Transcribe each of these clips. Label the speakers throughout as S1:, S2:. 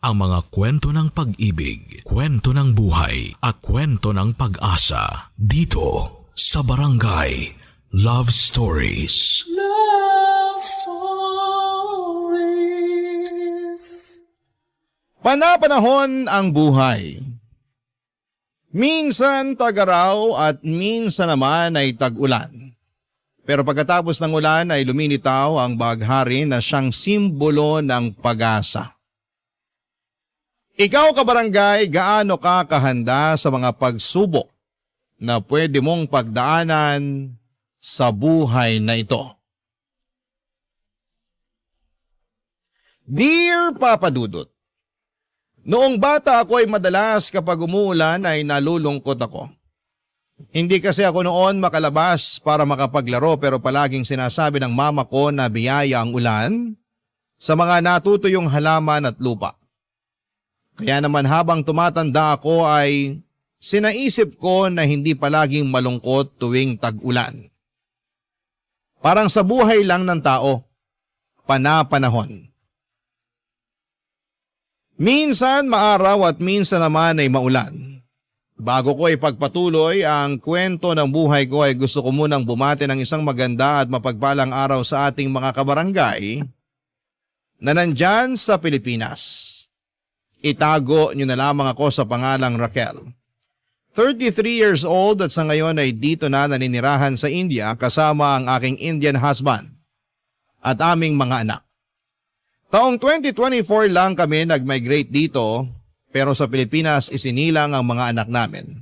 S1: ang mga kwento ng pag-ibig, kwento ng buhay at kwento ng pag-asa dito sa Barangay Love Stories.
S2: Love Stories.
S3: Panapanahon ang buhay. Minsan tag-araw at minsan naman ay tag-ulan. Pero pagkatapos ng ulan ay lumilitaw ang baghari na siyang simbolo ng pag-asa. Ikaw kabarangay, gaano ka kahanda sa mga pagsubok na pwede mong pagdaanan sa buhay na ito? Dear Papa Dudut, noong bata ako ay madalas kapag umuulan ay nalulungkot ako. Hindi kasi ako noon makalabas para makapaglaro pero palaging sinasabi ng mama ko na biyaya ang ulan sa mga natutuyong halaman at lupa. Kaya naman habang tumatanda ako ay sinaisip ko na hindi palaging malungkot tuwing tag-ulan. Parang sa buhay lang ng tao, panapanahon. Minsan maaraw at minsan naman ay maulan. Bago ko ipagpatuloy ang kwento ng buhay ko ay gusto ko munang bumati ng isang maganda at mapagpalang araw sa ating mga kabarangay na nandyan sa Pilipinas. Itago niyo na lamang ako sa pangalang Raquel. 33 years old at sa ngayon ay dito na naninirahan sa India kasama ang aking Indian husband at aming mga anak. Taong 2024 lang kami nag-migrate dito. Pero sa Pilipinas isinilang ang mga anak namin.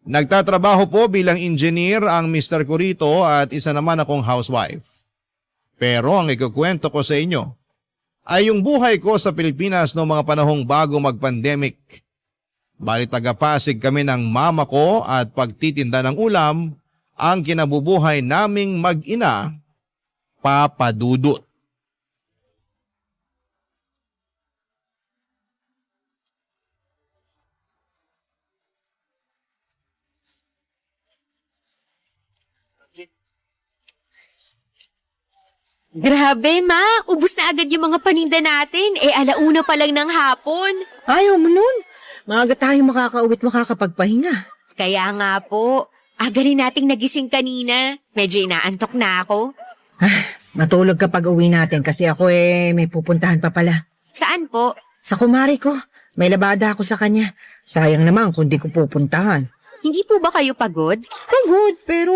S3: Nagtatrabaho po bilang engineer ang Mr. ko rito at isa naman akong housewife. Pero ang ikukwento ko sa inyo ay yung buhay ko sa Pilipinas noong mga panahong bago mag-pandemic. Bali taga-Pasig kami ng mama ko at pagtitinda ng ulam ang kinabubuhay naming mag-ina, Papa Dudut.
S4: Grabe, Ma! Ubus na agad yung mga paninda natin. Alauna pa lang ng hapon.
S5: Ayaw mo nun. Maaga tayo makakauwi't makakapagpahinga.
S4: Kaya nga po, aga rin nating nagising kanina. Medyo inaantok na ako.
S5: Matulog kapag uwi natin kasi ako may pupuntahan pa pala.
S4: Saan po?
S5: Sa kumari ko. May labada ako sa kanya. Sayang naman kung di ko pupuntahan.
S4: Hindi po ba kayo pagod?
S5: Pagod, pero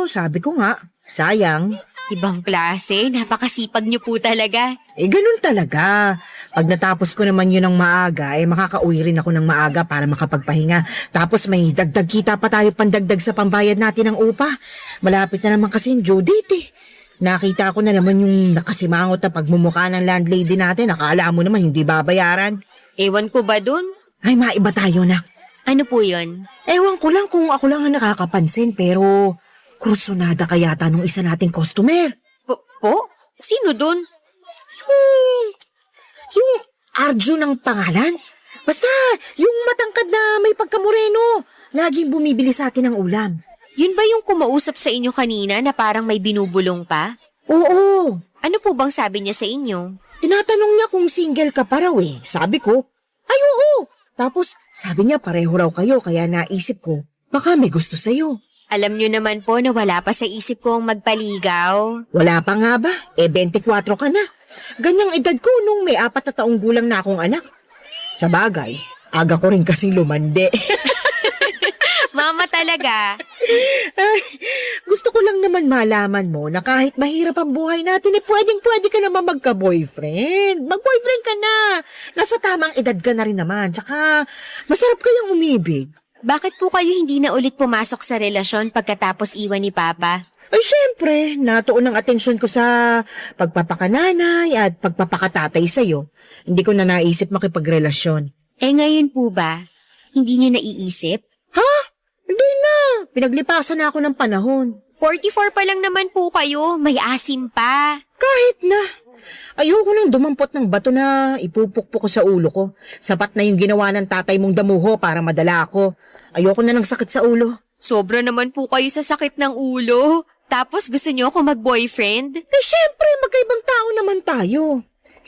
S5: sabi ko nga, sayang.
S4: Ibang klase, napakasipag niyo po talaga.
S5: Ganun talaga. Pag natapos ko naman yun ng maaga, makakauwi rin ako ng maaga para makapagpahinga. Tapos may dagdag kita pa tayo pandagdag sa pambayad natin ng upa. Malapit na naman kasi yung due date. Nakita ko na naman yung nakasimangot na pagmumukha ng landlady natin. Akala mo naman hindi babayaran.
S4: Ewan ko ba dun?
S5: Ay, maiba tayo, nak.
S4: Ano po yun?
S5: Ewan ko lang kung ako lang ang nakakapansin, pero kursunada ka yata nung isa nating customer.
S4: Po? Sino dun?
S5: Yung Arjun ang pangalan. Basta, yung matangkad na may pagkamoreno. Laging bumibili sa atin ng ulam.
S4: Yun ba yung kumausap sa inyo kanina na parang may binubulong pa?
S5: Oo.
S4: Ano po bang sabi niya sa inyo?
S5: Tinatanong niya kung single ka pa raw Sabi ko, ay oo. Tapos, sabi niya pareho raw kayo kaya naisip ko, baka may gusto sa'yo.
S4: Alam niyo naman po na wala pa sa isip kong magpaligaw.
S5: Wala pa nga ba? 24 ka na. Ganyang edad ko nung may 4 na taong gulang na akong anak. Sa bagay, aga ko rin kasing lumande.
S4: Mama talaga.
S5: Ay, gusto ko lang naman malaman mo na kahit mahirap ang buhay natin, pwedeng-pwede ka naman magka-boyfriend. Mag-boyfriend ka na. Nasa tamang edad ka na rin naman. Tsaka, masarap kayang umibig.
S4: Bakit po kayo hindi na ulit pumasok sa relasyon pagkatapos iwan ni Papa?
S5: Ay, syempre, natuon ang atensyon ko sa pagpapakananay at pagpapakatatay sa'yo. Hindi ko na naisip makipagrelasyon.
S4: Ngayon po ba? Hindi niyo naiisip?
S5: Ha? Hindi na. Pinaglipasan na ako ng panahon.
S4: 44 pa lang naman po kayo. May asim pa.
S5: Kahit na. Ayoko nang dumampot ng bato na ipupukpok ko sa ulo ko. Sapat na yung ginawa ng tatay mong damuho para madala ako. Ayoko na ng sakit sa ulo.
S4: Sobra naman po kayo sa sakit ng ulo. Tapos gusto niyo ako mag-boyfriend?
S5: Syempre, magkaibang tao naman tayo.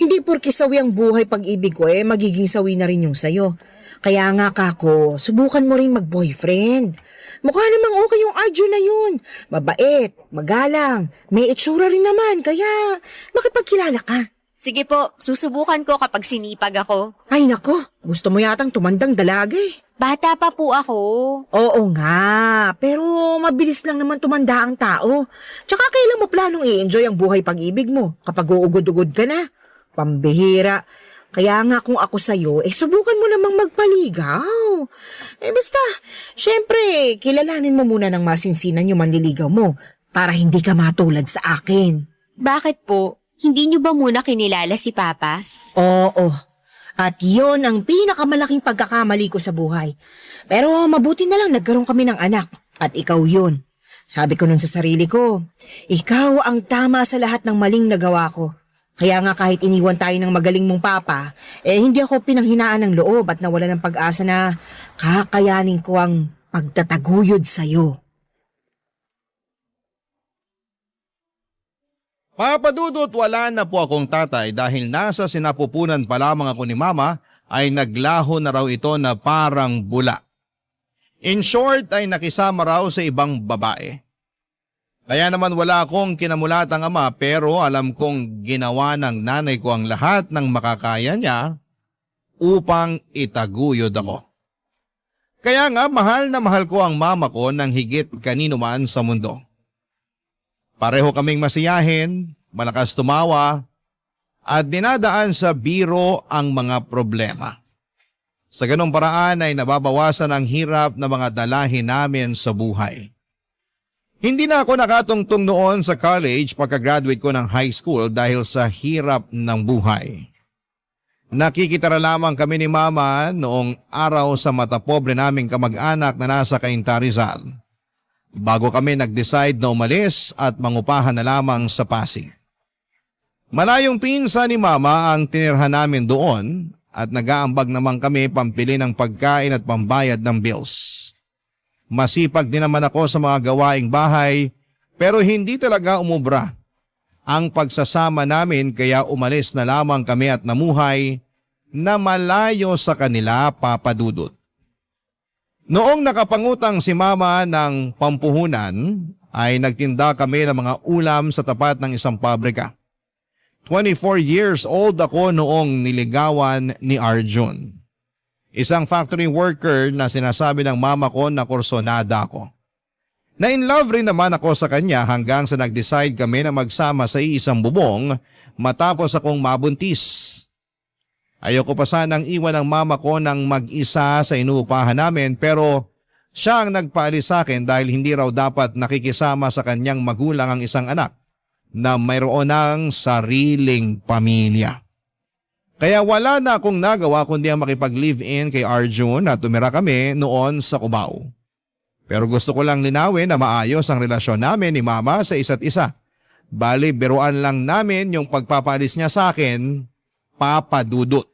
S5: Hindi porke sawi ang buhay pag-ibig ko magiging sawi na rin yung sayo. Kaya nga kako, subukan mo rin mag-boyfriend. Mukha namang okay yung Arjun na yun. Mabait, magalang, may itsura rin naman, kaya makipagkilala ka.
S4: Sige po, susubukan ko kapag sinipag ako.
S5: Ay nako, gusto mo yatang tumandang dalaga
S4: Bata pa po ako.
S5: Oo nga, pero mabilis lang naman tumanda ang tao. Tsaka kailan mo planong i-enjoy ang buhay pag-ibig mo kapag uugod-ugod ka na? Pambihira. Kaya nga kung ako sa'yo, subukan mo namang magpaligaw. Basta, syempre, kilalanin mo muna ng masinsinan yung manliligaw mo para hindi ka matulad sa akin.
S4: Bakit po? Hindi niyo ba muna kinilala si Papa?
S5: Oo. At yon ang pinakamalaking pagkakamali ko sa buhay. Pero mabuti na lang nagkaroon kami ng anak. At ikaw yun. Sabi ko nun sa sarili ko, ikaw ang tama sa lahat ng maling nagawa ko. Kaya nga kahit iniwan tayo ng magaling mong papa, hindi ako pinanghinaan ng loob at nawala ng pag-asa na kakayanin ko ang pagtataguyod sa'yo.
S3: Papadudot, wala na po akong tatay dahil nasa sinapupunan pa lamang ako ni Mama ay naglaho na raw ito na parang bula. In short ay nakisama raw sa ibang babae. Kaya naman wala akong kinamulatang ama pero alam kong ginawa ng nanay ko ang lahat ng makakaya niya upang itaguyod ako. Kaya nga mahal na mahal ko ang mama ko ng higit kanino man sa mundo. Pareho kaming masiyahin, malakas tumawa, at dinadaan sa biro ang mga problema. Sa ganong paraan ay nababawasan ang hirap na mga dalahin namin sa buhay. Hindi na ako nakatungtong noon sa college pagka-graduate ko ng high school dahil sa hirap ng buhay. Nakikitara lamang kami ni Mama noong araw sa matapobre naming kamag-anak na nasa Cainta, Rizal. Bago kami nag-decide na umalis at mangupahan na lamang sa Pasig. Malayong pinsan ni Mama ang tinirhan namin doon at nag-aambag naman kami pampili ng pagkain at pambayad ng bills. Masipag din naman ako sa mga gawaing bahay pero hindi talaga umubra ang pagsasama namin kaya umalis na lamang kami at namuhay na malayo sa kanila, Papadudot. Noong nakapangutang si Mama ng pampuhunan ay nagtinda kami ng mga ulam sa tapat ng isang pabrika. 24 years old ako noong niligawan ni Arjun. Isang factory worker na sinasabi ng mama ko na kursonada ako. Na-in love rin naman ako sa kanya hanggang sa nag-decide kami na magsama sa iisang bubong matapos akong mabuntis. Ayoko pa sanang iwan ang mama ko ng mag-isa sa inuupahan namin pero siya ang nagpaalis sa akin dahil hindi raw dapat nakikisama sa kanyang magulang ang isang anak na mayroon ng sariling pamilya. Kaya wala na akong nagawa kundi ang makipag-live-in kay Arjun at tumira kami noon sa Cubao. Pero gusto ko lang linawin na maayos ang relasyon namin ni Mama sa isa't isa. Bali, biruan lang namin yung pagpapalis niya sa akin, Papadudot.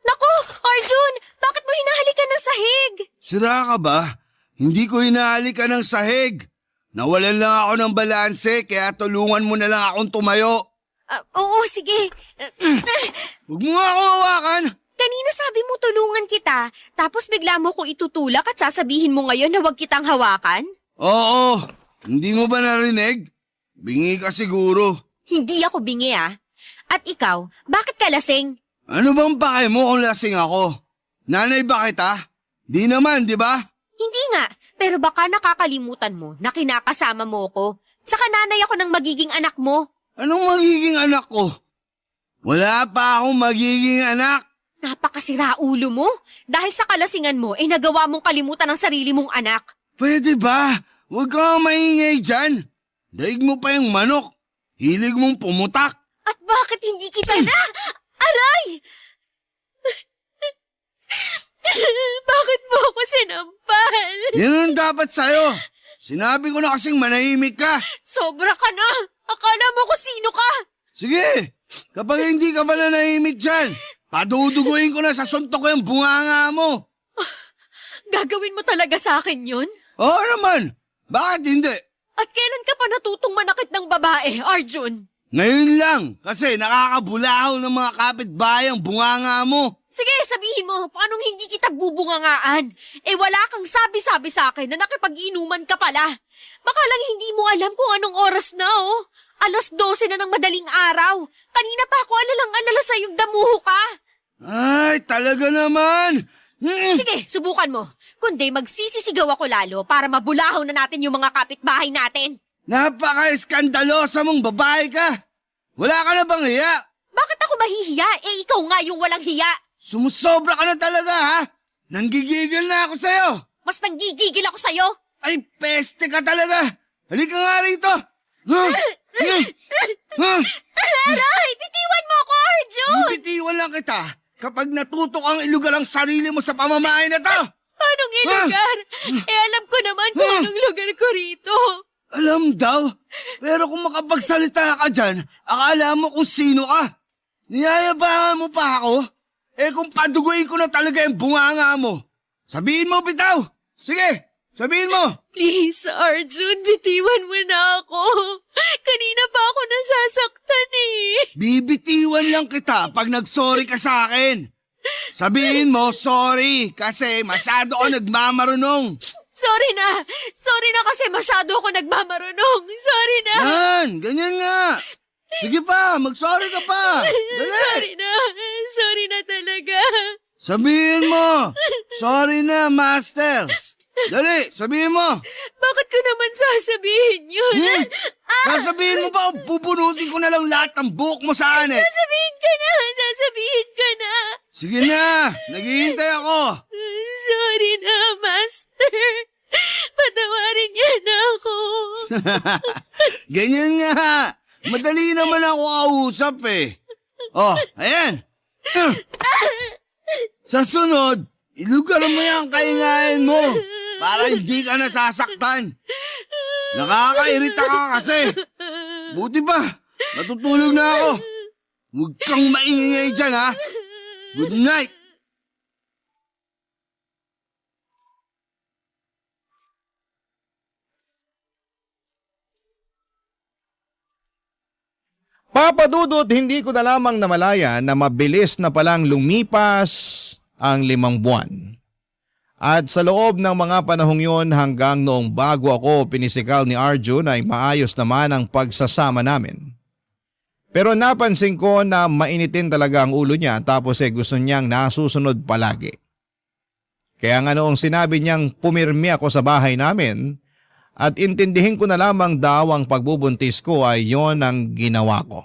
S4: Naku, Arjun! Bakit mo hinahalikan ng sahig?
S6: Sira ka ba? Hindi ko hinahalikan ng sahig. Nawalan lang ako ng balanse kaya tulungan mo na lang akong tumayo.
S4: Oo, sige.
S6: Huwag mo nga ako hawakan.
S4: Kanina sabi mo tulungan kita, tapos bigla mo ko itutulak at sasabihin mo ngayon na huwag kitang hawakan?
S6: Oo, hindi mo ba narinig? Bingi ka siguro.
S4: Hindi ako bingi At ikaw, bakit ka lasing?
S6: Ano bang pake mo kung lasing ako? Nanay ba kita? Di naman, di ba?
S4: Hindi nga, pero baka nakakalimutan mo na kinakasama mo ko. Saka nanay ako ng magiging anak mo.
S6: Anong magiging anak ko? Wala pa akong magiging anak.
S4: Napakasira ulo mo. Dahil sa kalasingan mo, nagawa mong kalimutan ang sarili mong anak.
S6: Pwede ba? Huwag kang maingay dyan. Daig mo pa yung manok. Hilig mong pumutak.
S4: At bakit hindi kita na? Aray! Bakit mo ako sinampal?
S6: Yan ang dapat sa'yo. Sinabi ko na kasing manahimik ka.
S4: Sobra ka na! Akala mo kung sino ka!
S6: Sige, kapag hindi ka ba nanahimik dyan, paduduguin ko na sa suntok ko yung bunganga mo.
S4: Gagawin mo talaga sa akin yun?
S6: Oo naman, bakit hindi?
S4: At kailan ka pa natutong manakit ng babae, Arjun?
S6: Ngayon lang, kasi nakakabulahaw ng mga kapitbahay ang bunganga mo.
S4: Sige, sabihin mo, paanong hindi kita bubungangaan? Eh wala kang sabi-sabi sa akin na nakipag-inuman ka pala. Baka lang hindi mo alam kung anong oras na, oh. 12:00 na ng madaling araw. Kanina pa ako alalang-alala sa yung damuho ka.
S6: Ay, talaga naman.
S4: Sige, subukan mo. Kundi magsisisigaw ako lalo para mabulahaw na natin yung mga kapitbahay natin.
S6: Napaka-eskandalosa mong babae ka. Wala ka na bang hiya?
S4: Bakit ako mahihiya? Eh ikaw nga yung walang hiya.
S6: Sumusobra ka na talaga, ha? Nanggigigil na ako sa'yo.
S4: Mas nanggigigil ako sa'yo.
S6: Ay, peste ka talaga. Halika nga rito.
S4: Aray, bitiwan mo ako, Arjun!
S6: Bitiwan lang kita kapag natutok ang ilugar ang sarili mo sa pamamahay na to.
S4: Anong ilugar? Eh alam ko naman kung anong lugar ko rito.
S6: Alam daw, pero kung makapagsalita ka dyan, akala mo kung sino ka. Niyayabangan mo pa ako? Eh kung paduguin ko na talaga yung bunganga mo. Sabihin mo, bitaw! Sige, sabihin mo!
S4: Please, Arjun, bitiwan mo na ako. Kanina pa ako nasasaktan eh.
S6: Bibitiwan lang kita pag nag-sorry ka sa akin. Sabihin mo, sorry, kasi masyado ako nagmamarunong.
S4: Sorry na kasi masyado ako nagmamarunong. Sorry na.
S6: Yan, ganyan nga. Sige pa, mag-sorry ka pa. Dali.
S4: Sorry na talaga.
S6: Sabihin mo, sorry na, master. Dali, sabihin mo.
S4: Bakit ko naman sasabihin yun?
S6: Sasabihin mo ba o pupunutin ko na lang lahat ng buhok mo sa anit?
S4: Sasabihin ka na.
S6: Sige na, naghihintay ako.
S4: Sorry na, Master. Patawarin niya na ako.
S6: Ganyan nga. Madali naman ako kausap eh. Oh, ayan. Sa sunod, ilugar mo yung kaingain mo para hindi ka nasasaktan. Nakakairita ka kasi. Buti ba, natutulog na ako. Huwag kang maingay dyan, ha? Good night.
S3: Papadudot, hindi ko na lamang namalayan na mabilis na palang lumipas ang 5 buwan. At sa loob ng mga panahong yon hanggang noong bago ako pinisikal ni Arjun ay maayos naman ang pagsasama namin. Pero napansin ko na mainitin talaga ang ulo niya tapos gusto niyang nasusunod palagi. Kaya nga noong sinabi niyang pumirmi ako sa bahay namin at intindihin ko na lamang daw ang pagbubuntis ko ay yon ang ginawa ko.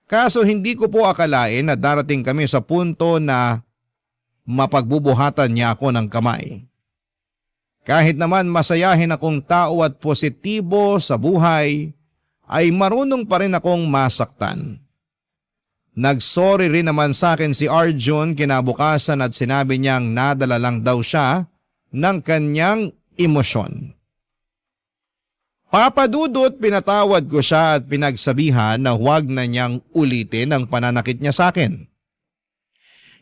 S3: Kaso hindi ko po akalain na darating kami sa punto na mapagbubuhatan niya ako ng kamay. Kahit naman masayahin akong tao at positibo sa buhay, ay marunong pa rin akong masaktan. Nagsorry rin naman sa akin si Arjun kinabukasan at sinabi niyang nadala lang daw siya ng kanyang emosyon. Papadudot, pinatawad ko siya at pinagsabihan na huwag na niyang ulitin ang pananakit niya sa akin.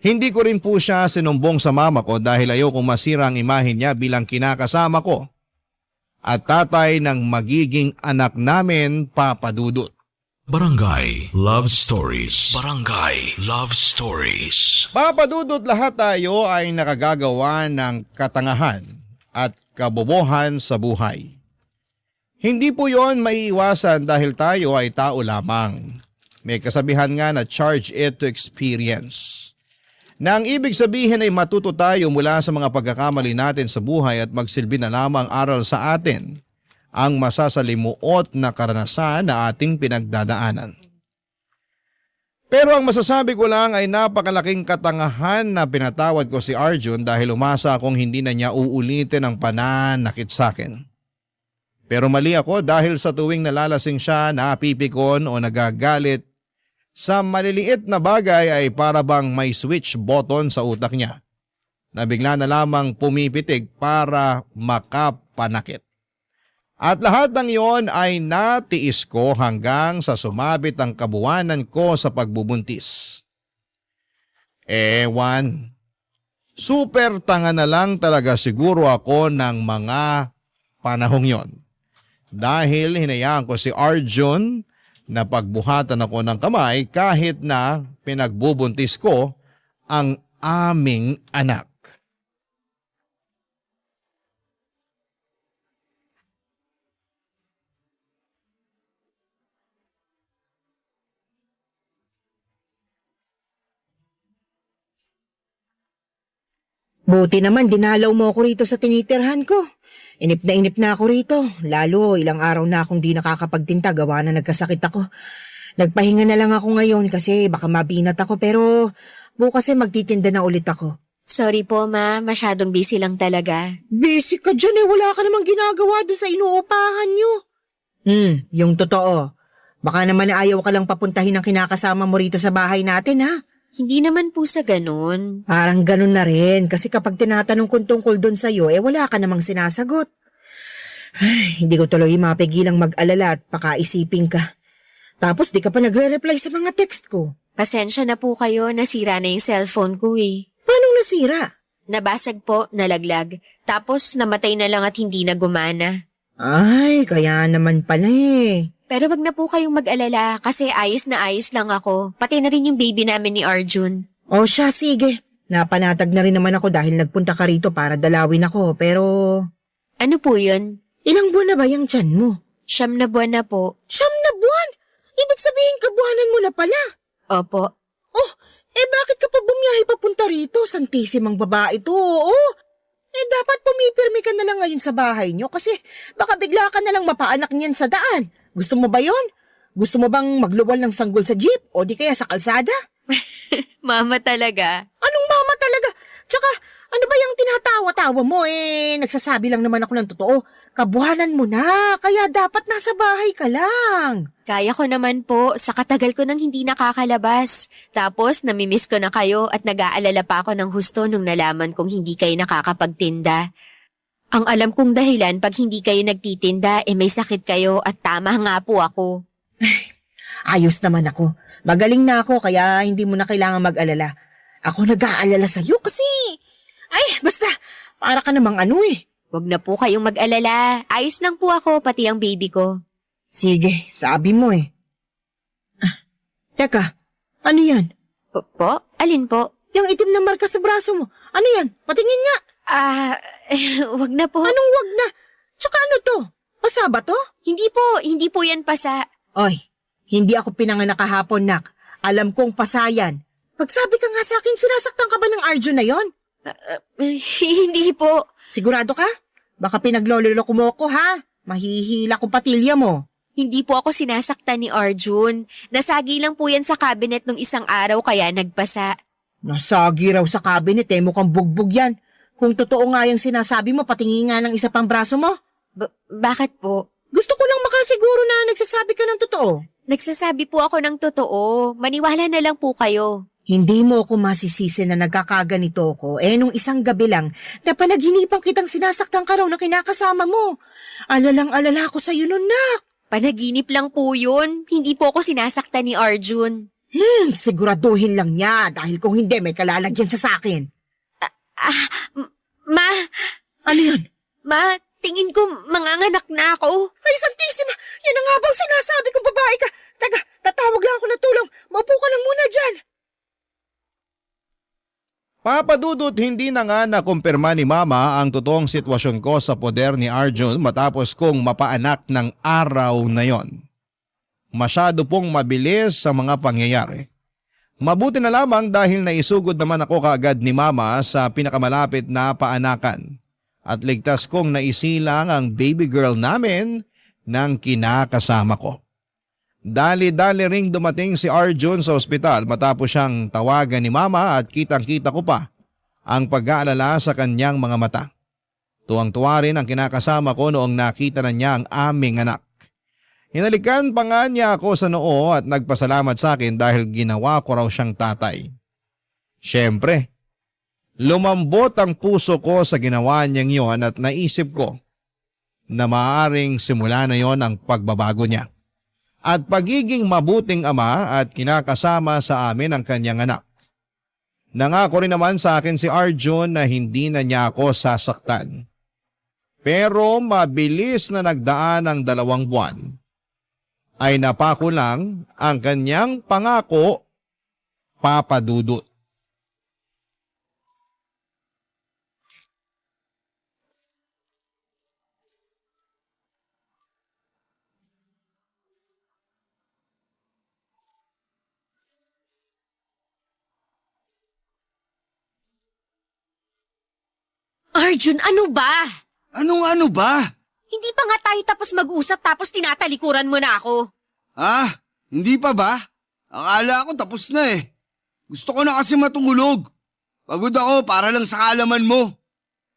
S3: Hindi ko rin po siya sinumbong sa mama ko dahil ayokong masira ang imahe niya bilang kinakasama ko at tatay ng magiging anak namin, Papadudot.
S1: Barangay Love Stories. Barangay Love Stories.
S3: Papadudot, lahat tayo ay nakagagawa ng katangahan at kabobohan sa buhay. Hindi po yon maiiwasan dahil tayo ay tao lamang. May kasabihan nga na charge it to experience. Na ang ibig sabihin ay matuto tayo mula sa mga pagkakamali natin sa buhay at magsilbi na lamang aral sa atin ang masasalimuot na karanasan na ating pinagdadaanan. Pero ang masasabi ko lang ay napakalaking katangahan na pinatawad ko si Arjun dahil umasa akong hindi na niya uulitin ang pananakit sa akin. Pero mali ako dahil sa tuwing nalalasing siya, napipikon o nagagalit, sa maliliit na bagay ay para bang may switch button sa utak niya. na bigla na lamang pumipitig para makapanakit. At lahat ng iyon ay natiis ko hanggang sa sumabit ang kabuwanan ko sa pagbubuntis. Ewan, super tanga na lang talaga siguro ako ng mga panahong yon. Dahil hinayaan ko si Arjun na pagbuhatan ako ng kamay kahit na pinagbubuntis ko ang aming anak.
S5: Buti naman dinalaw mo ako rito sa tinitirhan ko. Inip na ako rito. Lalo ilang araw na akong di nakakapagtinta gawa na nagkasakit ako. Nagpahinga na lang ako ngayon kasi baka mabinat ako pero bukas magtitinda na ulit ako.
S4: Sorry po, ma. Masyadong busy lang talaga.
S5: Busy ka dyan wala ka namang ginagawa dun sa inuupahan nyo. Yung totoo. Baka naman ayaw ka lang papuntahin ng kinakasama mo rito sa bahay natin ha.
S4: Hindi naman po sa ganun.
S5: Parang ganun na rin kasi kapag tinatanong kong tungkol doon sa'yo wala ka namang sinasagot. Ay, hindi ko tuloy mapigilang mag-alala at pakaisipin ka. Tapos di ka pa nagre-reply sa mga text ko.
S4: Pasensya na po kayo, nasira na yung cellphone ko eh.
S5: Paano nasira?
S4: Nabasag po, nalaglag. Tapos namatay na lang at hindi na gumana.
S5: Ay, kaya naman pala
S4: Pero wag na po kayong mag-alala kasi ayos na ayos lang ako. Pati na rin yung baby namin ni Arjun.
S5: O siya, sige. Napanatag na rin naman ako dahil nagpunta ka rito para dalawin ako pero...
S4: Ano po yun?
S5: Ilang buwan na ba yung tiyan mo?
S4: 9 na buwan na po.
S5: 9 na buwan? Ibig sabihin kabuhanan mo na pala.
S4: Opo.
S5: Oh, bakit ka pa bumiyahe papunta rito? Santisimang babae to, oo. Dapat pumipirmi ka na lang ngayon sa bahay nyo kasi baka bigla ka na lang mapaanak niyan sa daan. Gusto mo ba yon? Gusto mo bang magluwal ng sanggol sa jeep o di kaya sa kalsada?
S4: Mama talaga.
S5: Anong mama talaga? Tsaka, ano ba yung tinatawa-tawa mo nagsasabi lang naman ako ng totoo. Kabuhanan mo na, kaya dapat nasa bahay ka lang.
S4: Kaya ko naman po, sa katagal ko nang hindi nakakalabas. Tapos namimiss ko na kayo at nag-aalala pa ako ng husto nung nalaman kong hindi kayo nakakapagtinda. Ang alam kong dahilan pag hindi kayo nagtitinda may sakit kayo at tama nga po ako.
S5: Ayos naman ako. Magaling na ako kaya hindi mo na kailangan mag-alala. Ako nag-aalala sa'yo kasi... basta, para ka namang
S4: Wag na po kayong mag-alala. Ayos lang po ako, pati ang baby ko.
S5: Sige, sabi mo Teka, ano yan?
S4: Po? Alin po?
S5: Yung itim na marka sa braso mo. Ano yan? Patingin nga.
S4: Wag na po.
S5: Anong wag na? Tsaka ano to? Pasa ba to?
S4: Hindi po yan pasa.
S5: Oy, hindi ako pinanganak kahapon, nak. Alam kong pasayan. Pagsabi ka nga sa akin, sinasaktan ka ba ng Arjun na yon?
S4: Hindi po.
S5: Sigurado ka? Baka pinaglololoko mo ko ha? Mahihila ko patilya mo.
S4: Hindi po ako sinasaktan ni Arjun. Nasagi lang po yan sa cabinet nung isang araw kaya nagpasa.
S5: Nasagi raw sa cabinet mukhang bugbog yan. Kung totoo nga yung sinasabi mo, patingin nga ng isa pang braso mo.
S4: Bakit po?
S5: Gusto ko lang makasiguro na nagsasabi ka ng totoo.
S4: Nagsasabi po ako ng totoo. Maniwala na lang po kayo.
S5: Hindi mo ako masisisi na nagkakaganito ko. Nung isang gabi lang, napanaginipan kitang sinasaktan ka raw na kinakasama mo. Alalang-alala ko sa'yo nun, nak.
S4: Panaginip lang po yun. Hindi po ako sinasaktan ni Arjun.
S5: Siguraduhin lang niya dahil kung hindi may kalalagyan siya sa akin.
S4: Ma!
S5: Ano yun?
S4: Ma, tingin ko manganganak na ako.
S5: Ay, Santisima! Yan na nga bang sinasabi kong babae ka? Taga, tatawag lang ako na tulong. Maupo ka lang muna dyan.
S3: Papadudot, hindi na nga nakumpirma ni Mama ang totoong sitwasyon ko sa poder ni Arjun matapos kong mapaanak ng araw na yon. Masyado pong mabilis sa mga pangyayari. Mabuti na lamang dahil naisugod naman ako kaagad ni Mama sa pinakamalapit na paanakan at ligtas kong naisilang ang baby girl namin ng kinakasama ko. Dali-dali ring dumating si Arjun sa ospital matapos siyang tawagan ni Mama at kitang-kita ko pa ang pag-aalala sa kanyang mga mata. Tuwang-tuwa rin ang kinakasama ko noong nakita na niya ang aming anak. Hinalikan pa nga niya ako sa noo at nagpasalamat sa akin dahil ginawa ko raw siyang tatay. Siyempre, Lumambot ang puso ko sa ginawa niyang yon at naisip ko na maaaring simula na yon ang pagbabago niya at pagiging mabuting ama at kinakasama sa amin ang kanyang anak. Nangako rin naman sa akin si Arjun na hindi na niya ako sasaktan. Pero mabilis na nagdaan ang 2 buwan ay napako lang ang kanyang pangako, Papa Dudut.
S4: Arjun, ano ba?
S6: Anong ano ba?
S4: Hindi pa nga tayo tapos mag-usap tapos tinatalikuran mo na ako.
S6: Ah, hindi pa ba? Akala ko tapos na eh. Gusto ko na kasi matulog. Pagod ako para lang sa kaalaman mo.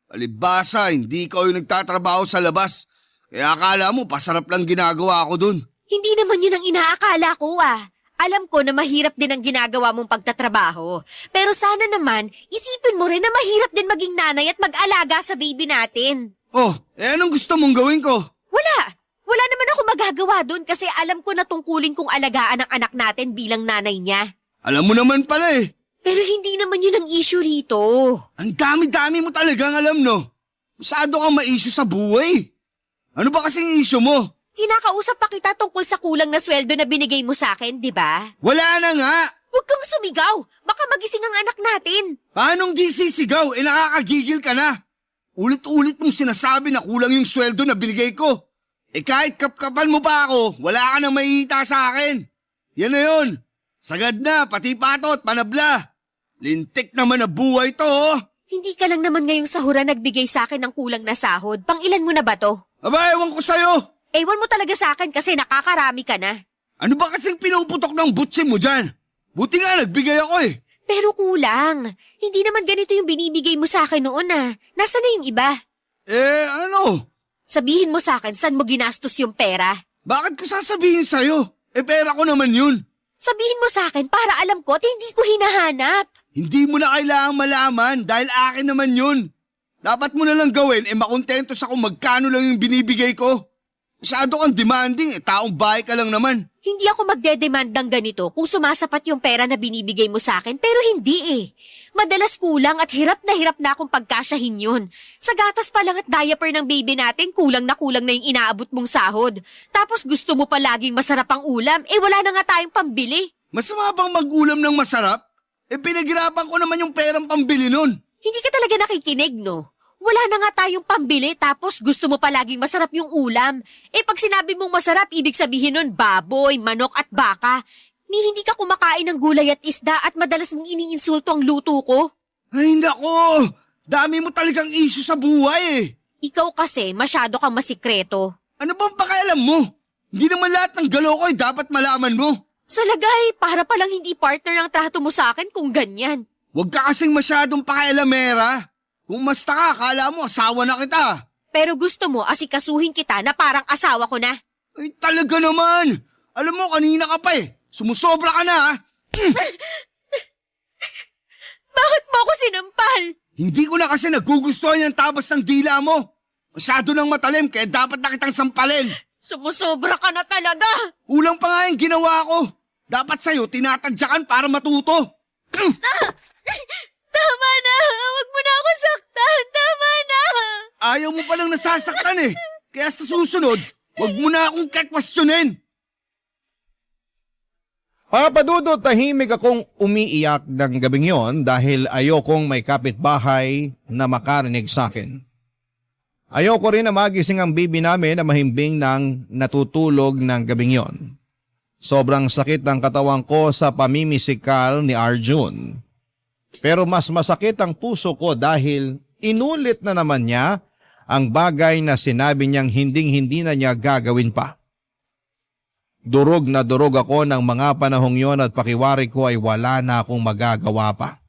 S6: Palibhasa, hindi ikaw yung nagtatrabaho sa labas. Kaya akala mo pasarap lang ginagawa ko dun.
S4: Hindi naman yun ang inaakala ko Alam ko na mahirap din ang ginagawa mong pagtatrabaho. Pero sana naman, isipin mo rin na mahirap din maging nanay at mag-alaga sa baby natin.
S6: Oh, anong gusto mong gawin ko?
S4: Wala! Wala naman ako magagawa doon kasi alam ko na tungkulin kong alagaan ang anak natin bilang nanay niya.
S6: Alam mo naman pala eh.
S4: Pero hindi naman yun ang issue rito.
S6: Ang dami-dami mo talagang alam no. Masyado kang ma-issue sa buhay. Ano ba kasing issue mo?
S4: Kinakausap pa kita tungkol sa kulang na sweldo na binigay mo sa akin, di ba?
S6: Wala na nga.
S4: Huwag kang sumigaw. Baka magising ang anak natin.
S6: Paanong di sisigaw? Nakakagigil ka na. Ulit-ulit mong sinasabi na kulang yung sweldo na binigay ko. Kahit kapkapan mo pa ako, wala ka nang mahihita sa akin. Yan na yun. Sagad na, pati patot, panabla. Lintik naman na buhay to.
S4: Hindi ka lang naman ngayong sahura nagbigay sa akin ng kulang na sahod. Pang ilan mo na ba to?
S6: Aba, ewan ko sa'yo.
S4: Ewan mo talaga sa akin kasi nakakarami ka na.
S6: Ano ba kasing pinuputok ng butsi mo dyan? Buti nga nagbigay ako eh.
S4: Pero kulang. Hindi naman ganito yung binibigay mo sa akin noon Nasaan na yung iba?
S6: Ano?
S4: Sabihin mo sa akin saan mo ginastos yung pera.
S6: Bakit ko sasabihin sa'yo? Pera ko naman yun.
S4: Sabihin mo sa akin para alam ko at hindi ko hinahanap.
S6: Hindi mo na kailangang malaman dahil akin naman yun. Dapat mo na lang gawin makontento sa kung magkano lang yung binibigay ko. Masyado kang demanding taong bahay ka lang naman.
S4: Hindi ako magdedemand ng ganito kung sumasapat yung pera na binibigay mo sa akin pero hindi Madalas kulang at hirap na akong pagkasyahin yun. Sa gatas pa lang at diaper ng baby natin kulang na yung inaabot mong sahod. Tapos gusto mo pa laging masarap ang ulam wala na nga tayong pambili.
S6: Masama bang mag-ulam ng masarap? Pinaghirapan ko naman yung perang pambili nun.
S4: Hindi ka talaga nakikinig, no? Wala na nga tayong pambili tapos gusto mo pa laging masarap yung ulam. Pag sinabi mong masarap, ibig sabihin nun baboy, manok at baka. Hindi ka kumakain ng gulay at isda at madalas mong iniinsulto ang luto ko.
S6: Ay nako, dami mo talagang issue sa buhay
S4: Ikaw kasi masyado kang masikreto.
S6: Ano bang pakialam mo? Hindi naman lahat ng galaw ko dapat malaman mo.
S4: Sa lagay, para palang hindi partner ang trato mo sa akin kung ganyan.
S6: Huwag ka kasing masyadong pakialamera. Kung masta ka, akala mo asawa na kita.
S4: Pero gusto mo asikasuhin kita na parang asawa ko na.
S6: Ay talaga naman. Alam mo, kanina ka pa Sumusobra ka na
S4: Bakit mo ako sinampal?
S6: Hindi ko na kasi nagugustuhan yung tabas ng dila mo. Masyado nang matalim kaya dapat na kitang sampalin.
S4: Sumusobra ka na talaga.
S6: Kulang pa nga yung ginawa ko. Dapat sa'yo tinatadyakan para matuto.
S4: Tama na! Huwag mo na ako saktan! Tama na!
S6: Ayaw mo palang nasasaktan Kaya sa susunod, huwag mo na akong kakwestiyonin.
S3: Papa Dudut, tahimik akong umiiyak ng gabing yon dahil ayokong may kapitbahay na makarinig sa akin. Ayoko rin na magising ang baby namin na mahimbing ng natutulog ng gabing yon. Sobrang sakit ng katawan ko sa pamimisikal ni Arjun. Pero mas masakit ang puso ko dahil inulit na naman niya ang bagay na sinabi niyang hinding-hindi na niya gagawin pa. Durog na durog ako ng mga panahong yon at pakiwari ko ay wala na akong magagawa pa.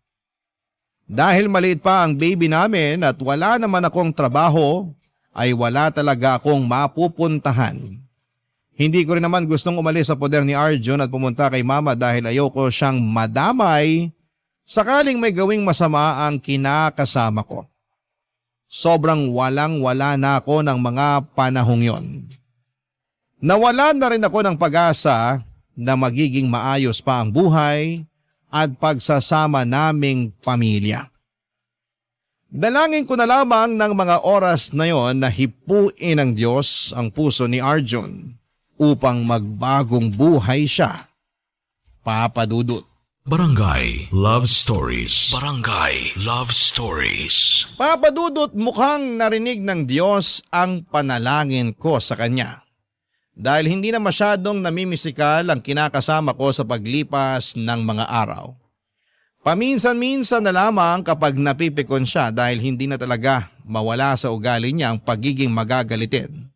S3: Dahil maliit pa ang baby namin at wala naman akong trabaho, ay wala talaga akong mapupuntahan. Hindi ko rin naman gustong umalis sa poder ni Arjun at pumunta kay mama dahil ayoko siyang madamay Sakaling may gawing masama ang kinakasama ko. Sobrang walang-wala na ako ng mga panahong yon. Nawala na rin ako ng pag-asa na magiging maayos pa ang buhay at pagsasama naming pamilya. Dalangin ko na lamang ng mga oras na yon na hipuin ng Diyos ang puso ni Arjun upang magbagong buhay siya. Papa Dudut.
S1: Barangay Love Stories. Barangay Love Stories.
S3: Papa Dudut, mukhang narinig ng Diyos ang panalangin ko sa Kanya. Dahil hindi na masyadong namimisikal ang kinakasama ko sa paglipas ng mga araw. Paminsan-minsan na lamang kapag napipikon siya dahil hindi na talaga mawala sa ugali niya ang pagiging magagalitin.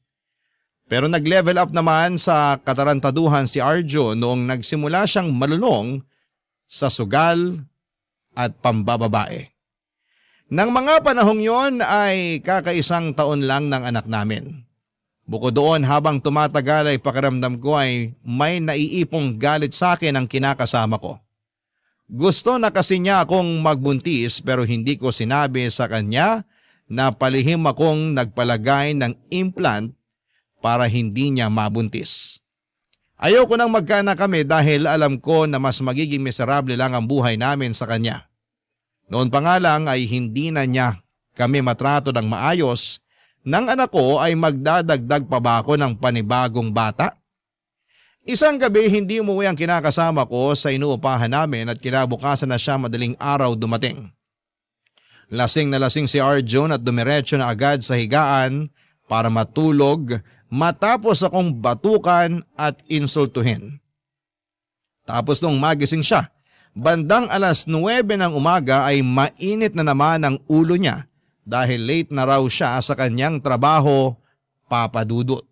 S3: Pero nag-level up naman sa katarantaduhan si Arjo noong nagsimula siyang malulong sa sugal at pambababae. Nang mga panahong yon ay kakaisang taon lang ng anak namin. Bukod doon, habang tumatagal ay pakiramdam ko ay may naiipong galit sa akin ang kinakasama ko. Gusto na kasi niya akong magbuntis pero hindi ko sinabi sa kanya na palihim akong nagpalagay ng implant para hindi niya mabuntis. Ayoko nang magkaanak kami dahil alam ko na mas magiging miserable lang ang buhay namin sa kanya. Noon pa nga lang ay hindi na niya kami matrato ng maayos, nang anak ko ay magdadagdag pa ba ako ng panibagong bata? Isang gabi hindi umuwi ang kinakasama ko sa inuupahan namin at kinabukasan na siya madaling araw dumating. Lasing na lasing si Arjun at dumiretso na agad sa higaan para matulog matapos akong batukan at insultuhin. Tapos nung magising siya, bandang alas 9 ng umaga ay mainit na naman ang ulo niya dahil late na raw siya sa kanyang trabaho, Papa Dudut.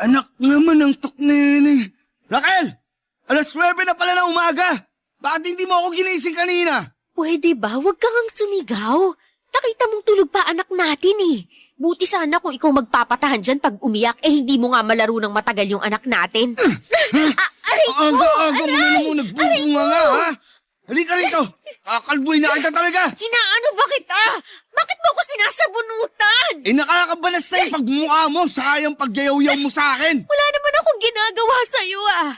S6: Anak naman ng tuknini. Raquel! Alas 9 na pala ng umaga. Bakit hindi mo ako ginising kanina?
S4: Pwede ba? Huwag kang sumigaw. Nakita mong tulog pa anak natin eh. Buti sana kung ikaw magpapatahan dyan pag umiyak, hindi mo nga malaro ng matagal yung anak natin. Aray ko!
S6: Aga-aga mo na naman nagbubunga nga, ha? Halika rito! Kakalboy na kita talaga!
S4: Inaano ba kita? Bakit mo ako sinasabunutan?
S6: Nakakabalas na yung pagmukha mo, sayang pagyayaw mo sa akin!
S4: Wala naman akong ginagawa sa'yo ah.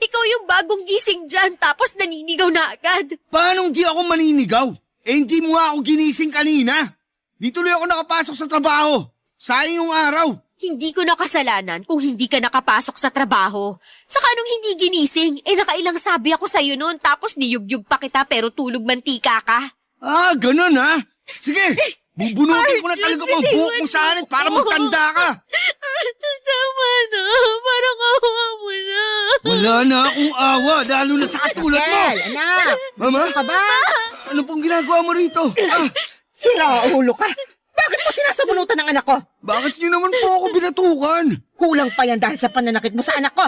S4: Ikaw yung bagong gising dyan tapos naninigaw na agad.
S6: Paano di ako maninigaw? Hindi mo nga ako ginising kanina. Di tuloy ako nakapasok sa trabaho. Sayang yung araw.
S4: Hindi ko nakasalanan kung hindi ka nakapasok sa trabaho. Saka nung hindi ginising, nakailang sabi ako sa'yo noon tapos niyugyug pa kita pero tulog mantika ka.
S6: Ah, ganun ha? Sige, bubunutin ko na talaga mga buhok mo sa akin para magtanda ka.
S4: Tama na, parang awa mo na.
S6: Wala na akong awa, lalo na sa katulad mo.
S5: Raquel, anak!
S6: Mama?
S5: Ano ka ba?
S6: Ano pong ginagawa mo rito?
S5: Sira ulo ka. Bakit mo sinasabunutan ng anak ko?
S6: Bakit niyo naman po ako binatukan?
S5: Kulang pa yan dahil sa pananakit mo sa anak ko.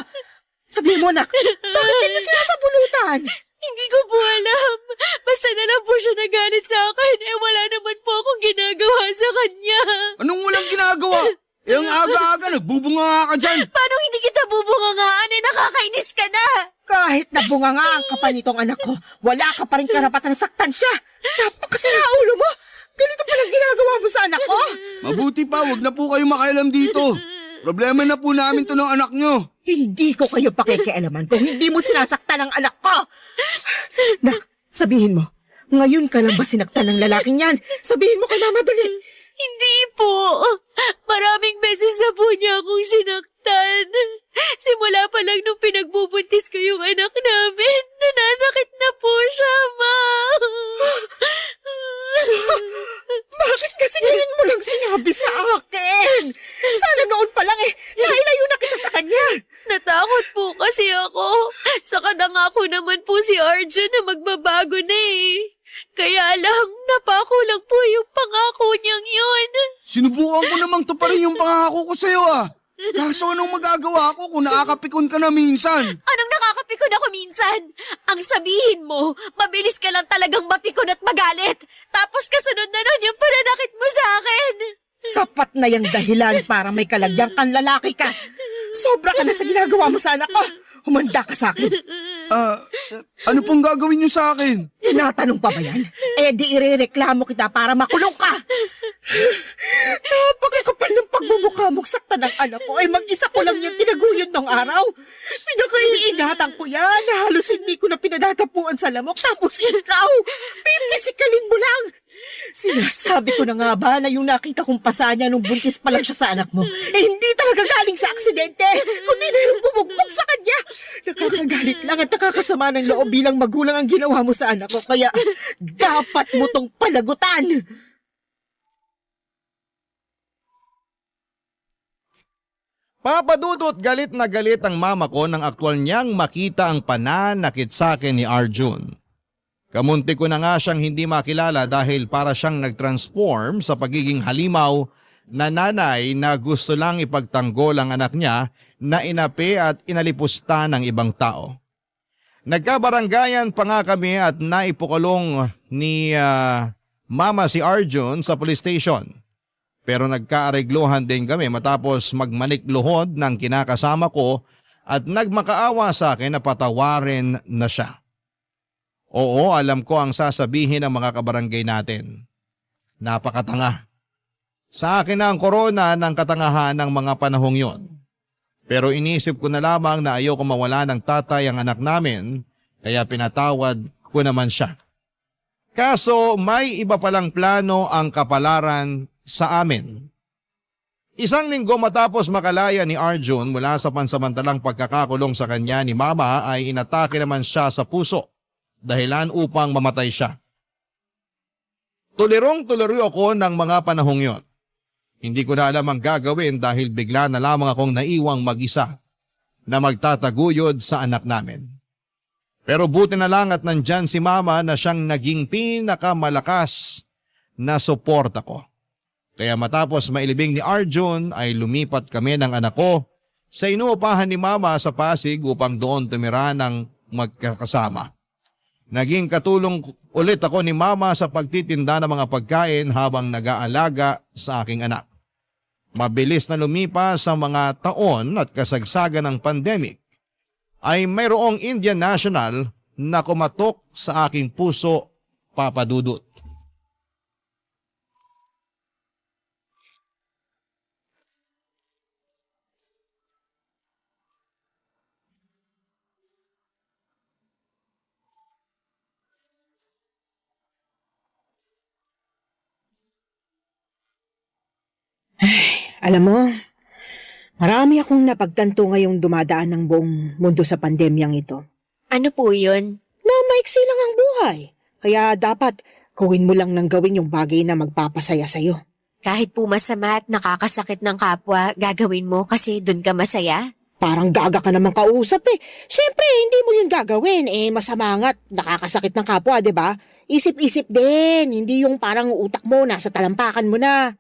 S5: Sabihin mo, anak, bakit hindi sinasabunutan?
S4: Hindi ko po alam. Basta na lang po siya nagalit sa akin. Wala naman po akong ginagawa sa kanya.
S6: Anong walang ginagawa? Ang aga-aga, nagbubunga ka dyan.
S4: Paano hindi kita bubungangaan? Nakakainis ka na.
S5: Kahit nabungangaan ka pa nitong anak ko, wala ka pa rin karapatan na saktan siya. Napakasira ulo mo. Ganito palang ginagawa mo sa anak ko.
S6: Mabuti pa, wag na po kayo makialam dito. Problema na po namin to ng anak nyo.
S5: Hindi ko kayo pakikialaman kung hindi mo sinasaktan ang anak ko. Nak, sabihin mo, ngayon ka lang ba sinaktan ng lalaking yan? Sabihin mo kay mama dali.
S4: Hindi po. Maraming beses na po niya akong sinaktan. Simula pa lang nung pinagbubuntis ko yung anak namin, nananakit na po siya, Ma.
S5: Bakit kasi ngayon mo lang sinabi sa akin? Sana noon pa lang nailayo na kita sa kanya.
S4: Natakot po kasi ako. Saka nangako naman po si Arjun na magbabago na eh. Kaya lang, napako lang po yung pangako niyang yun.
S6: Sinubukan ko namang to pa rin yung pangako ko sa'yo ah. Kaso anong magagawa ko kung nakakapikon ka na minsan?
S4: Anong nakakapikon napikon ako minsan. Ang sabihin mo, mabilis ka lang talagang mapikon at magalit. Tapos kasunod na nun yung pananakit mo sa akin.
S5: Sapat na yung dahilan para may kalagyang kang lalaki ka. Sobra ka na sa ginagawa mo sa anak ko. Humanda ka sa akin.
S6: Ano pong gagawin niyo sa akin?
S5: Tinatanong pa ba yan? Eh di irereklamo kita para makulong ka. Napakakapal ng pagmumukha mong sakta ng anak ko. Ay mag-isa ko lang yung tinaguyod ng araw. Pinakaiingatan ko yan. Halos hindi ko na pinadatapuan sa lamok. Tapos ikaw, pipisikalin mo lang. Sinasabi ko na nga ba na yung nakita kong pasa niya nung buntis pa lang siya sa anak mo, eh hindi talaga galing sa aksidente, kundi mayroong bumugbog sa kanya. Nakakagalit lang at nakakasama ng loob bilang magulang ang ginawa mo sa anak ko, kaya dapat mo tong panagutan.
S3: Papa Dudut, galit na galit ang mama ko nang aktwal niyang makita ang pananakit sa akin ni Arjun. Kamunti ko na nga siyang hindi makilala dahil para siyang nag-transform sa pagiging halimaw na nanay na gusto lang ipagtanggol ang anak niya na inapi at inalipusta ng ibang tao. Nagkabaranggayan pa nga kami at naipukulong ni mama si Arjun sa police station. Pero nagkaaregluhan din kami matapos magmanikluhod ng kinakasama ko at nagmakaawa sa akin na patawarin na siya. Oo, alam ko ang sasabihin ng mga kabarangay natin. Napakatanga. Sa akin na ang korona ng katangahan ng mga panahong yon. Pero inisip ko na lamang na ayoko mawala ng tatay ang anak namin, kaya pinatawad ko naman siya. Kaso may iba palang plano ang kapalaran sa amin. Isang linggo matapos makalaya ni Arjun mula sa pansamantalang pagkakakulong sa kanya ni Mama ay inatake naman siya sa puso. Dahilan upang mamatay siya. Tulirong-tuliro ako ng mga panahong yon. Hindi ko na alam ang gagawin dahil bigla na lamang akong naiwang mag-isa na magtataguyod sa anak namin. Pero buti na lang at nandyan si Mama na siyang naging pinakamalakas na suporta ko. Kaya matapos mailibing ni Arjun ay lumipat kami ng anak ko sa inuupahan ni Mama sa Pasig upang doon tumira ng magkakasama. Naging katulong ulit ako ni Mama sa pagtitinda ng mga pagkain habang nag-aalaga sa aking anak. Mabilis na lumipas sa mga taon at kasagsagan ng pandemic, ay mayroong Indian National na kumatok sa aking puso, Papa Dudut.
S5: Alam mo, marami akong napagtanto ngayong dumadaan ng buong mundo sa pandemyang ito.
S4: Ano po yun?
S5: Na maiksi lang ang buhay. Kaya dapat gawin mo lang ng gawin yung bagay na magpapasaya sa'yo.
S4: Kahit po masama at nakakasakit ng kapwa, gagawin mo kasi dun ka masaya?
S5: Parang gaga ka naman kausap eh. Siyempre, hindi mo yun gagawin. Masama nga't nakakasakit ng kapwa, di ba? Isip-isip din. Hindi yung parang utak mo nasa talampakan mo na.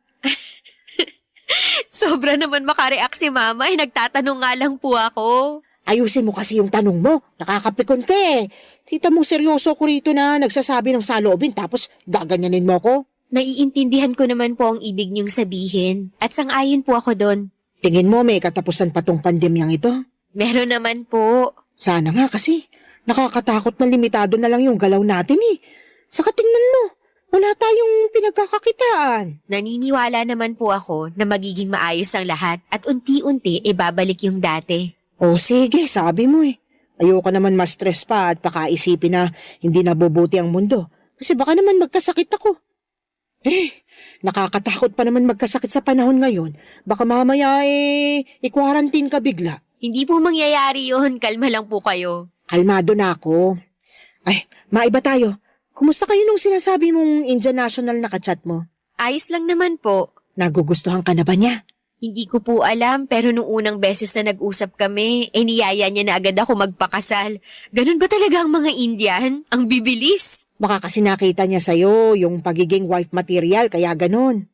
S4: Sobra naman makareact si Mama, nagtatanong nga lang po ako.
S5: Ayusin mo kasi yung tanong mo. Nakakapikon ka eh. Kita mo seryoso ko rito na nagsasabi ng saloobin tapos gaganyanin mo ko.
S4: Naiintindihan ko naman po ang ibig niyong sabihin at sang-ayon po ako doon.
S5: Tingin mo may katapusan pa tong pandemyang ito?
S4: Meron naman po.
S5: Sana nga kasi. Nakakatakot na limitado na lang yung galaw natin eh. Saka tingnan mo. Wala tayong pinagkakakitaan.
S4: Naniniwala naman po ako na magiging maayos ang lahat at unti-unti babalik yung dati.
S5: O sige, sabi mo eh. Ayoko naman ma-stress pa at pakaisipin na hindi nabubuti ang mundo. Kasi baka naman magkasakit ako. Nakakatakot pa naman magkasakit sa panahon ngayon. Baka mamaya i-quarantine ka bigla.
S4: Hindi po mangyayari yun. Kalma lang po kayo.
S5: Kalmado na ako. Ay, maiba tayo. Kumusta kayo nung sinasabi mong Indian National na kachat mo?
S4: Ayos lang naman po.
S5: Nagugustuhan ka na ba niya?
S4: Hindi ko po alam pero nung unang beses na nag-usap kami, niyaya niya na agad ako magpakasal. Ganun ba talaga ang mga Indian? Ang bibilis.
S5: Baka kasi nakita niya sa'yo yung pagiging wife material kaya ganun.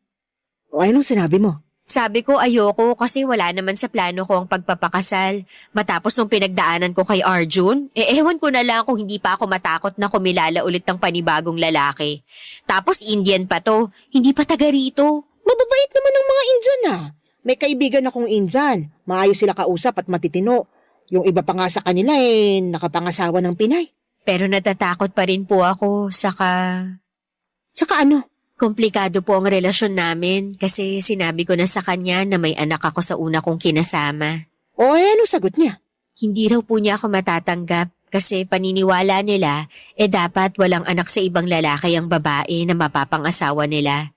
S5: O anong sinabi mo?
S4: Sabi ko ayoko kasi wala naman sa plano ko ang pagpapakasal. Matapos nung pinagdaanan ko kay Arjun, ewan ko na lang kung hindi pa ako matakot na kumilala ulit ng panibagong lalaki. Tapos Indian pa to, hindi pa taga rito.
S5: Mababait naman ang mga Indian ah. May kaibigan akong Indian. Maayos sila kausap at matitino. Yung iba pa nga sa kanila nakapangasawa ng Pinay.
S4: Pero natatakot pa rin po ako, saka
S5: Tsaka ano?
S4: komplikado po ang relasyon namin kasi sinabi ko na sa kanya na may anak ako sa una kong kinasama.
S5: O anong sagot niya?
S4: Hindi raw po niya ako matatanggap kasi paniniwala nila dapat walang anak sa ibang lalaki ang babae na mapapangasawa nila.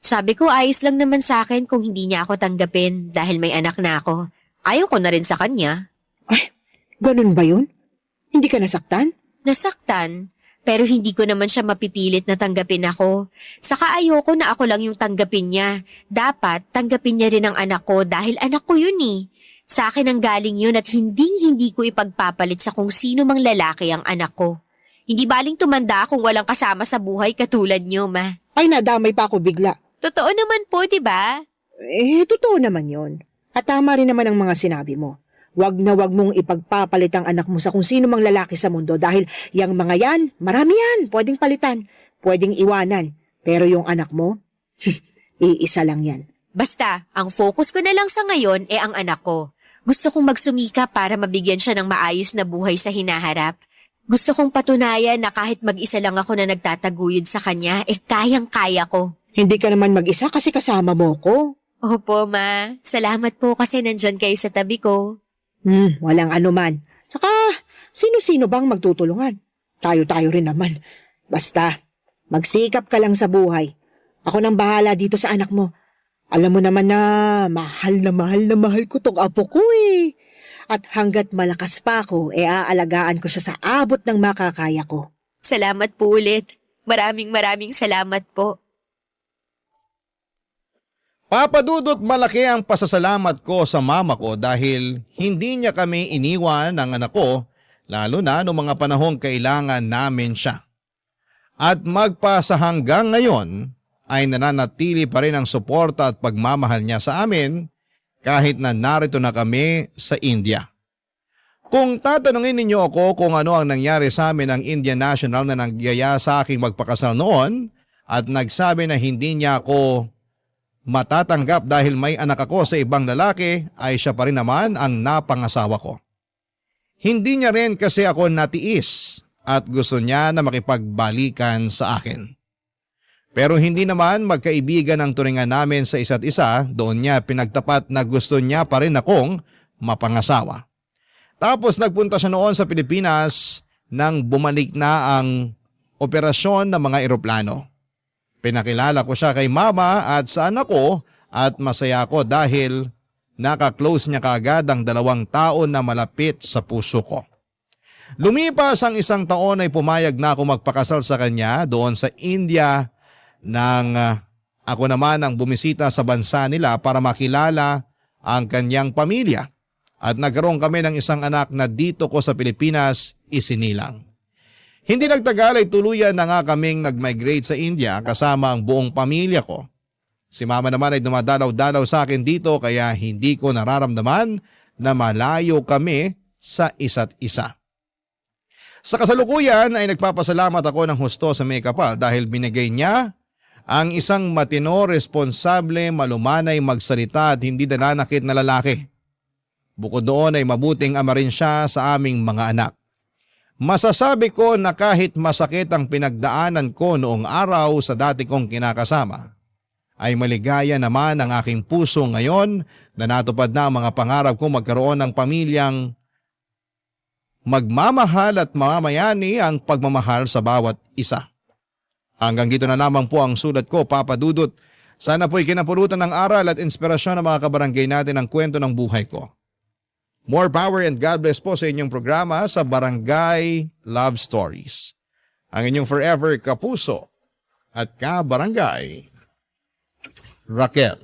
S4: Sabi ko ayos lang naman sa akin kung hindi niya ako tanggapin dahil may anak na ako. Ayaw ko na rin sa kanya.
S5: Ay, ganun ba yun? Hindi ka nasaktan?
S4: Nasaktan, pero hindi ko naman siya mapipilit na tanggapin ako. Saka ayoko na ako lang yung tanggapin niya. Dapat tanggapin niya rin ang anak ko dahil anak ko yun eh. Sa akin ang galing yun at hindi ko ipagpapalit sa kung sino mang lalaki ang anak ko. Hindi baling tumanda kung walang kasama sa buhay katulad niyo, ma.
S5: Ay, nadamay pa ako bigla.
S4: Totoo naman po, di ba?
S5: Totoo naman yun. At tama rin naman ang mga sinabi mo. Wag na wag mong ipagpapalit ang anak mo sa kung sino mang lalaki sa mundo dahil yung mga yan, marami yan, pwedeng palitan, pwedeng iwanan. Pero yung anak mo, iisa lang yan.
S4: Basta, ang focus ko na lang sa ngayon ang anak ko. Gusto kong magsumika para mabigyan siya ng maayos na buhay sa hinaharap. Gusto kong patunayan na kahit mag-isa lang ako na nagtataguyod sa kanya, kayang-kaya ko.
S5: Hindi ka naman mag-isa kasi kasama mo ko.
S4: Opo, ma. Salamat po kasi nandyan kayo sa tabi ko.
S5: Walang anuman. Saka, sino-sino bang magtutulungan? Tayo-tayo rin naman. Basta, magsikap ka lang sa buhay. Ako nang bahala dito sa anak mo. Alam mo naman na mahal ko tong apo ko eh. At hanggat malakas pa ako, aalagaan ko siya sa abot ng makakaya ko.
S4: Salamat po ulit. Maraming salamat po.
S3: Papa Dudut, malaki ang pasasalamat ko sa mama ko dahil hindi niya kami iniwan ng anak ko, lalo na noong mga panahong kailangan namin siya. At magpasa hanggang ngayon ay nananatili pa rin ang suporta at pagmamahal niya sa amin kahit na narito na kami sa India. Kung tatanungin ninyo ako kung ano ang nangyari sa amin ng Indian National na nagyaya sa aking magpakasal noon at nagsabi na hindi niya ako matatanggap dahil may anak ako sa ibang lalaki, ay siya pa rin naman ang napangasawa ko. Hindi niya rin kasi ako natiis at gusto niya na makipagbalikan sa akin. Pero hindi naman magkaibigan ang turingan namin sa isa't isa, doon niya pinagtapat na gusto niya pa rin akong mapangasawa. Tapos nagpunta siya noon sa Pilipinas nang bumalik na ang operasyon ng mga eroplano. Pinakilala ko siya kay mama at sa anak ko at masaya ko dahil nakaklose niya kaagad ang 2 taon na malapit sa puso ko. Lumipas ang 1 taon ay pumayag na ako magpakasal sa kanya doon sa India nang ako naman ang bumisita sa bansa nila para makilala ang kanyang pamilya at nagkaroon kami ng 1 anak na dito ko sa Pilipinas isinilang. Hindi nagtagal ay tuluyan na nga kaming nag-migrate sa India kasama ang buong pamilya ko. Si mama naman ay dumadalaw-dalaw sa akin dito kaya hindi ko nararamdaman na malayo kami sa isa't isa. Sa kasalukuyan ay nagpapasalamat ako ng husto sa may kapal dahil binigay niya ang isang matino, responsable, malumanay, magsalita at hindi nananakit na lalaki. Bukod doon ay mabuting ama rin siya sa aming mga anak. Masasabi ko na kahit masakit ang pinagdaanan ko noong araw sa dati kong kinakasama, ay maligaya naman ang aking puso ngayon na natupad na ang mga pangarap ko magkaroon ng pamilyang magmamahal at mamamayani ang pagmamahal sa bawat isa. Hanggang dito na lamang po ang sulat ko, Papa Dudut. Sana po'y kinapulutan ng aral at inspirasyon ng mga kabarangay natin ang kwento ng buhay ko. More power and God bless po sa inyong programa sa Barangay Love Stories. Ang inyong forever kapuso at kabarangay, Raquel.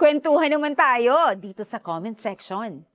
S7: Kwentuhan naman tayo dito sa comment section.